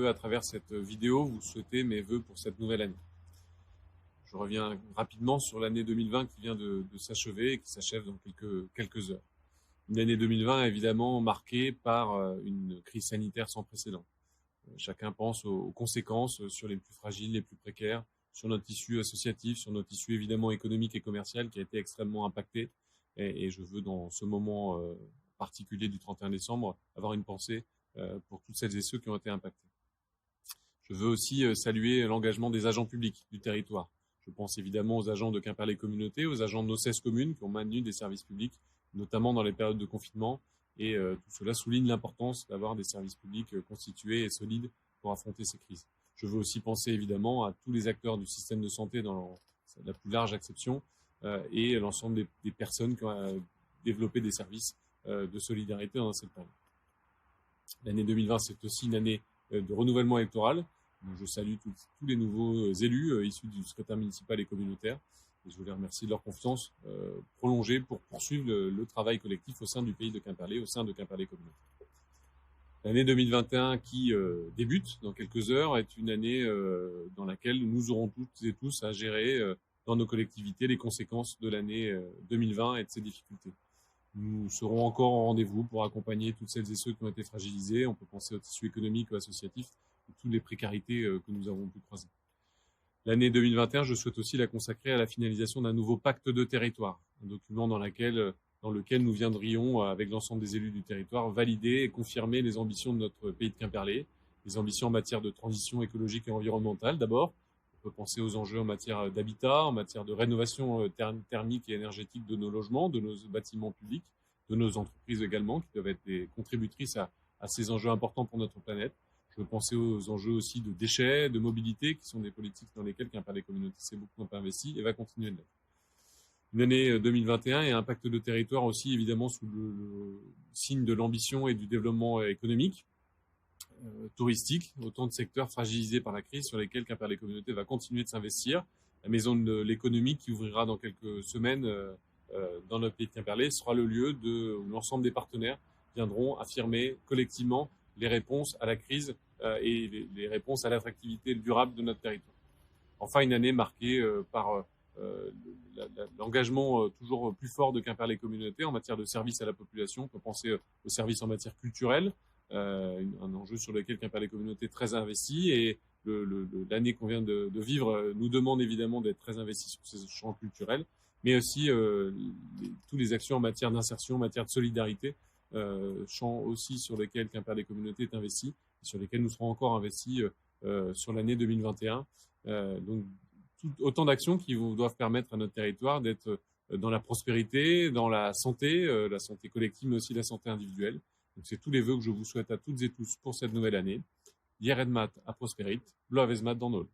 veux, à travers cette vidéo, vous souhaiter mes vœux pour cette nouvelle année. Je reviens rapidement sur l'année 2020 qui vient de s'achever et qui s'achève dans quelques heures. Une année 2020 évidemment marquée par une crise sanitaire sans précédent. Chacun pense aux conséquences sur les plus fragiles, les plus précaires, sur notre tissu associatif, sur notre tissu évidemment économique et commercial qui a été extrêmement impacté. Et je veux, dans ce moment particulier du 31 décembre, avoir une pensée pour toutes celles et ceux qui ont été impactés. Je veux aussi saluer l'engagement des agents publics du territoire. Je pense évidemment aux agents de Quimperlé Communauté, aux agents de nos 16 communes qui ont maintenu des services publics, notamment dans les périodes de confinement. Et tout cela souligne l'importance d'avoir des services publics constitués et solides pour affronter ces crises. Je veux aussi penser évidemment à tous les acteurs du système de santé dans la plus large acception et l'ensemble des personnes qui ont développé des services de solidarité dans cette période. L'année 2020, c'est aussi une année de renouvellement électoral. Donc, je salue tous les nouveaux élus issus du scrutin municipal et communautaire. Et je veux les remercier de leur confiance prolongée pour poursuivre le travail collectif au sein du pays de Quimperlé, au sein de Quimperlé Communauté. L'année 2021 qui débute dans quelques heures est une année dans laquelle nous aurons toutes et tous à gérer dans nos collectivités les conséquences de l'année 2020 et de ses difficultés. Nous serons encore en rendez-vous pour accompagner toutes celles et ceux qui ont été fragilisés. On peut penser au tissu économique ou associatif, et toutes les précarités que nous avons pu croiser. L'année 2021, je souhaite aussi la consacrer à la finalisation d'un nouveau pacte de territoire, un document dans lequel nous viendrions, avec l'ensemble des élus du territoire, valider et confirmer les ambitions de notre pays de Quimperlé, les ambitions en matière de transition écologique et environnementale d'abord. On peut penser aux enjeux en matière d'habitat, en matière de rénovation thermique et énergétique de nos logements, de nos bâtiments publics, de nos entreprises également, qui doivent être des contributrices à ces enjeux importants pour notre planète. Je veux penser aux enjeux aussi de déchets, de mobilité, qui sont des politiques dans lesquelles Quimperlé Communauté s'est beaucoup investi et va continuer de l'être. Une année 2021 et un pacte de territoire aussi, évidemment, sous le signe de l'ambition et du développement économique, touristique, autant de secteurs fragilisés par la crise sur lesquels Quimperlé Communauté va continuer de s'investir. La maison de l'économie qui ouvrira dans quelques semaines dans notre pays de Quimperlé sera le lieu où l'ensemble des partenaires viendront affirmer collectivement les réponses à la crise et les réponses à l'attractivité durable de notre territoire. Enfin, une année marquée par l'engagement toujours plus fort de Quimperlé Communauté en matière de services à la population. On peut penser aux services en matière culturelle, un enjeu sur lequel Quimperlé Communauté est très investi, et l'année qu'on vient de vivre nous demande évidemment d'être très investi sur ces champs culturels, mais aussi toutes les actions en matière d'insertion, en matière de solidarité, champs aussi sur lesquels Quimperlé Communauté est investi, et sur lesquels nous serons encore investis sur l'année 2021. Donc, autant d'actions qui doivent permettre à notre territoire d'être dans la prospérité, dans la santé collective, mais aussi la santé individuelle. Donc, c'est tous les vœux que je vous souhaite à toutes et tous pour cette nouvelle année. Yeredmat à Prosperit, Bloavezmat dans Nol.